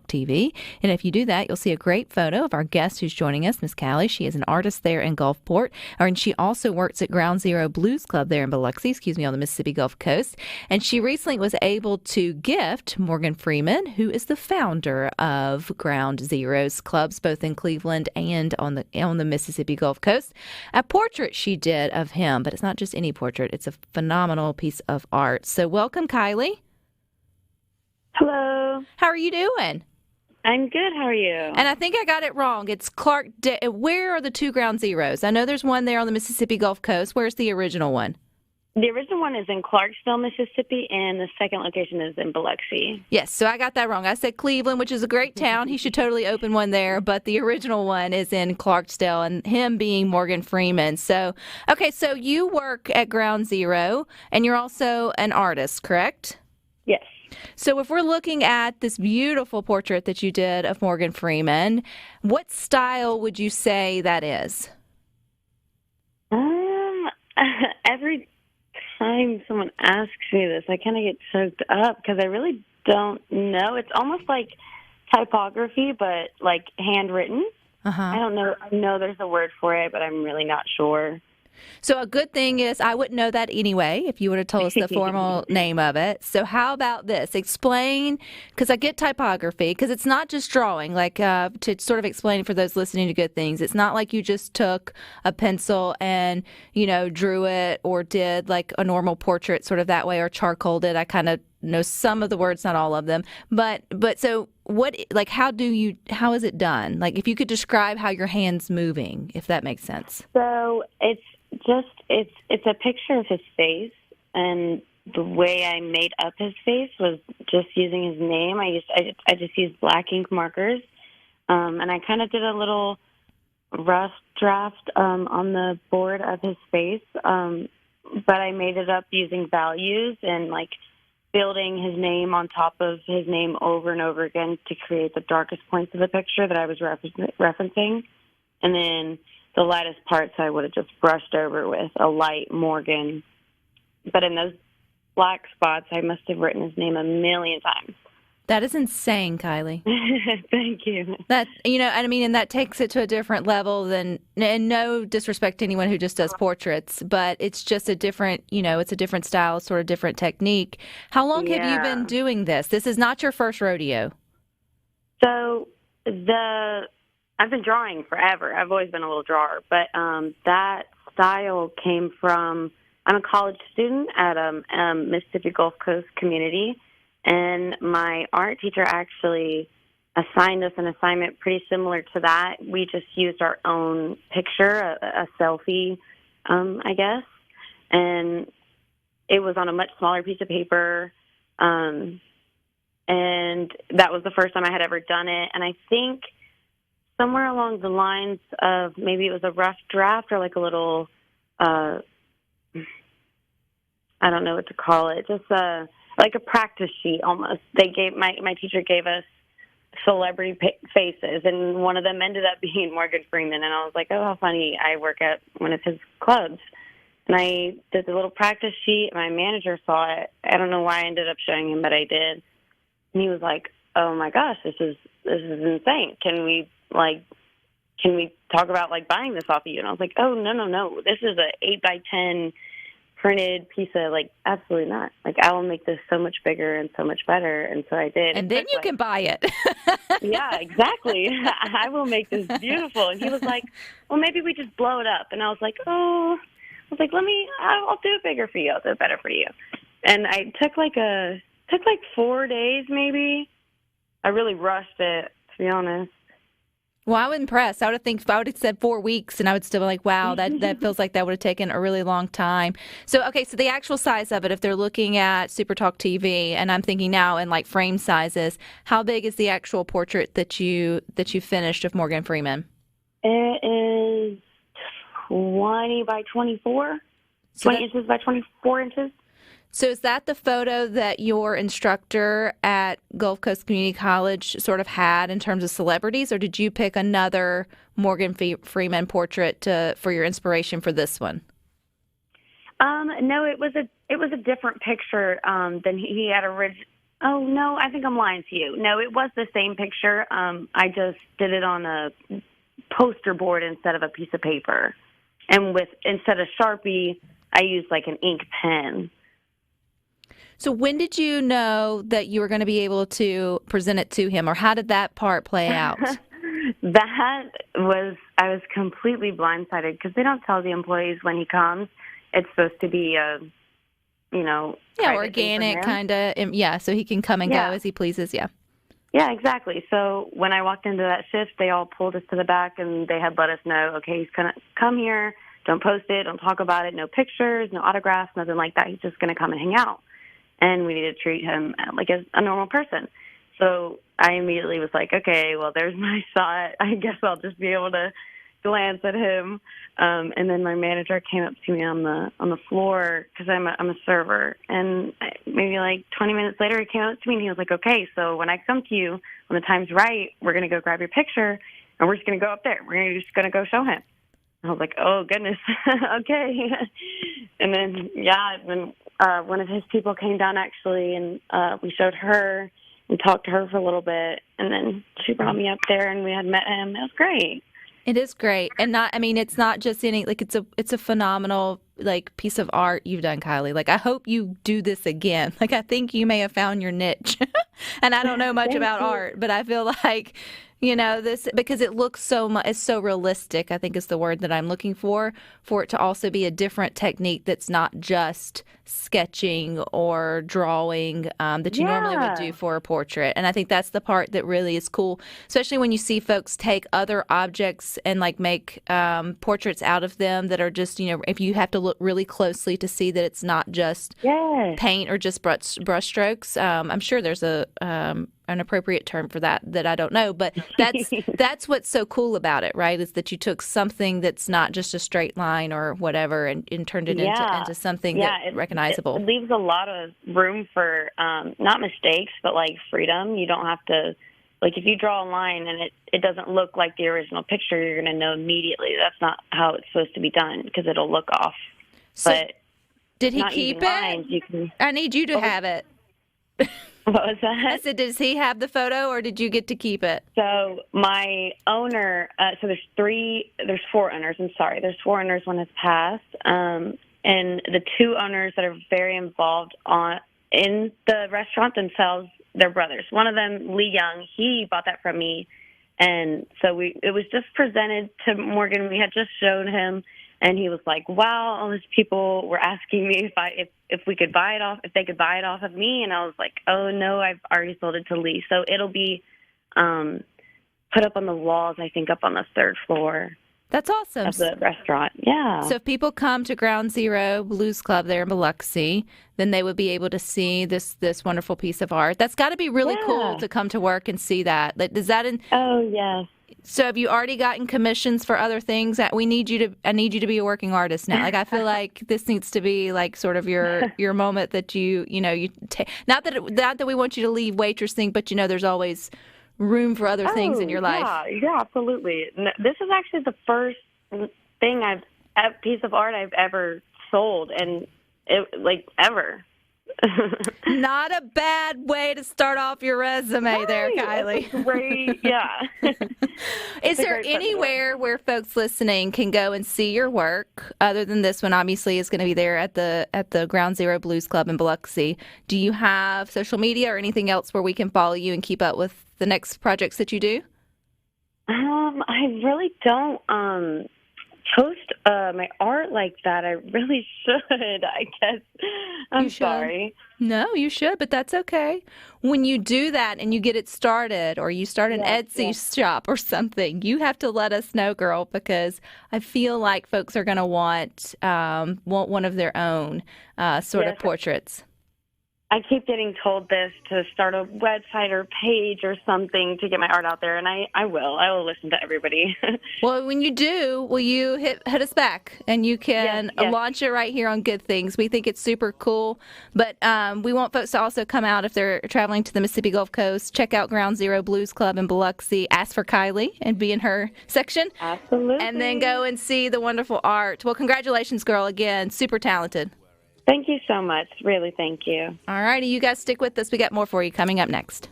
TV. And if you do that, you'll see a great photo of our guest who's joining us, Miss Kylie. She is an artist there in Gulfport, and she also works at Ground Zero Blues Club there in Biloxi, on the Mississippi Gulf Coast. And she recently was able to gift Morgan Freeman, who is the founder of Ground Zero's clubs, both in Cleveland and on the Mississippi Gulf Coast, a portrait she did of him. But it's not just any portrait. It's a phenomenal piece of art. So welcome, Kylie. Hello. How are you doing? I'm good. How are you? And I think I got it wrong. It's where are the two Ground Zeros? I know there's one there on the Mississippi Gulf Coast. Where's the original one? The original one is in Clarksville, Mississippi, and the second location is in Biloxi. Yes, so I got that wrong. I said Cleveland, which is a great town. He should totally open one there, but the original one is in Clarksdale, and him being Morgan Freeman. So, okay, so you work at Ground Zero, and you're also an artist, correct? Yes. So if we're looking at this beautiful portrait that you did of Morgan Freeman, what style would you say that is? Every time someone asks me this, I kind of get choked up because I really don't know. It's almost like typography, but like handwritten. I don't know. I know there's a word for it, but I'm really not sure. So a good thing is I wouldn't know that anyway if you would have told us the formal name of it. So how about this? Explain, because I get typography, because it's not just drawing, like to sort of explain for those listening to Good Things. It's not like you just took a pencil and, drew it or did like a normal portrait sort of that way or charcoaled it. I kind of know some of the words, not all of them. But so what, like, how is it done? Like if you could describe how your hand's moving, if that makes sense. So it's a picture of his face, and the way I made up his face was just using his name. I just used black ink markers, and I kind of did a little rough draft on the board of his face, but I made it up using values and like building his name on top of his name over and over again to create the darkest points of the picture that I was referencing, and then the lightest parts I would have just brushed over with a light Morgan. But in those black spots, I must have written his name a million times. That is insane, Kylie. Thank you. That, and that takes it to a different level than, and no disrespect to anyone who just does portraits, but it's just a different, it's a different style, sort of different technique. How long have you been doing this? This is not your first rodeo. So I've been drawing forever. I've always been a little drawer, but that style came from, I'm a college student at Mississippi Gulf Coast community, and my art teacher actually assigned us an assignment pretty similar to that. We just used our own picture, a selfie, I guess, and it was on a much smaller piece of paper, and that was the first time I had ever done it, and I think somewhere along the lines of maybe it was a rough draft or like a little, I don't know what to call it, just like a practice sheet almost. My teacher gave us celebrity faces, and one of them ended up being Morgan Freeman, and I was like, oh, how funny, I work at one of his clubs. And I did the little practice sheet. My manager saw it. I don't know why I ended up showing him, but I did. And he was like, oh my gosh, this is insane. Can we talk about like buying this off of you? And I was like, oh, no. This is a 8x10 printed piece of absolutely not. I will make this so much bigger and so much better. And so I did. And then you can buy it. Yeah, exactly. I will make this beautiful. And he was like, well, maybe we just blow it up. And I was like, I'll do it bigger for you. I'll do it better for you. And I took 4 days maybe. I really rushed it, to be honest. Well, I'm impressed. I would have said 4 weeks, and I would still be like, wow, that feels like that would have taken a really long time. So, okay, so the actual size of it, if they're looking at SuperTalk TV, and I'm thinking now in like frame sizes, how big is the actual portrait that you finished of Morgan Freeman? It is 20 by 24, 20 inches by 24 inches. So is that the photo that your instructor at Gulf Coast Community College sort of had in terms of celebrities, or did you pick another Morgan Freeman portrait for your inspiration for this one? No, it was a different picture than he had Oh, no, I think I'm lying to you. No, it was the same picture. I just did it on a poster board instead of a piece of paper. And instead of Sharpie, I used like an ink pen. So when did you know that you were going to be able to present it to him, or how did that part play out? I was completely blindsided because they don't tell the employees when he comes. It's supposed to be Yeah, private thing for organic him. kind of. Yeah, so he can come and go Yeah. as he pleases. Yeah. Yeah, exactly. So when I walked into that shift, they all pulled us to the back and they had let us know, okay, he's going to come here. Don't post it. Don't talk about it. No pictures, no autographs, nothing like that. He's just going to come and hang out. And we need to treat him like a normal person. So I immediately was like, okay, well, there's my shot. I guess I'll just be able to glance at him. And then my manager came up to me on the floor because I'm a server. And maybe like 20 minutes later, he came up to me and he was like, okay, so when I come to you, when the time's right, we're going to go grab your picture and we're just going to go up there. We're just going to go show him. I was like, oh, goodness, okay. And then, one of his people came down, actually, and we showed her and talked to her for a little bit. And then she brought me up there, and we had met him. It was great. It is great. And it's not just it's a phenomenal, like, piece of art you've done, Kylie. Like, I hope you do this again. Like, I think you may have found your niche. And I don't know much about art, but I feel like, this, because it looks it's so realistic, I think is the word that I'm looking for it to also be a different technique that's not just sketching or drawing that you normally would do for a portrait. And I think that's the part that really is cool, especially when you see folks take other objects and like make portraits out of them that are just, if you have to look really closely to see that it's not just paint or just brush strokes. I'm sure there's an appropriate term for that I don't know, but that's what's so cool about it, right? Is that you took something that's not just a straight line or whatever and turned it into something that's recognizable. It leaves a lot of room for not mistakes, but like freedom. You don't have to, like, if you draw a line and it doesn't look like the original picture, you're going to know immediately that's not how it's supposed to be done because it'll look off. So but did he keep it? Lines, I need you to have it. What was that? I said, does he have the photo or did you get to keep it? So my owner, there's four owners. I'm sorry. There's four owners. One has passed. And the two owners that are very involved in the restaurant themselves, they're brothers. One of them, Lee Young, he bought that from me. And so it was just presented to Morgan. We had just shown him. And he was like, wow, all these people were asking me if we could buy it off, if they could buy it off of me. And I was like, oh, no, I've already sold it to Lee. So it'll be put up on the walls, I think, up on the third floor. That's awesome. Of the restaurant, yeah. So if people come to Ground Zero Blues Club there in Biloxi, then they would be able to see this wonderful piece of art. That's got to be really cool to come to work and see that. Like, Oh, yes. So have you already gotten commissions for other things? I need you to be a working artist now. Like, I feel like this needs to be like sort of your moment that you take. Not that we want you to leave waitressing, but there's always room for other things in your life. Yeah, absolutely. This is actually the first piece of art I've ever sold, and ever. Not a bad way to start off your resume there, Kylie. That's great, yeah. Is there anywhere where folks listening can go and see your work other than this one? Obviously, is going to be there at the Ground Zero Blues Club in Biloxi. Do you have social media or anything else where we can follow you and keep up with the next projects that you do? I really don't post my art like that. I really should, I guess. I'm sorry. No, you should, but that's okay. When you do that and you get it started or you start an Etsy shop or something, you have to let us know, girl, because I feel like folks are going to want one of their own sort of portraits. I keep getting told this to start a website or page or something to get my art out there, and I will. I will listen to everybody. Well, when you do, will you hit us back, and you can launch it right here on Good Things. We think it's super cool, but we want folks to also come out if they're traveling to the Mississippi Gulf Coast, check out Ground Zero Blues Club in Biloxi, ask for Kylie and be in her section. Absolutely. And then go and see the wonderful art. Well, congratulations, girl, again. Super talented. Thank you so much. Really, thank you. All righty, you guys stick with us. We got more for you coming up next.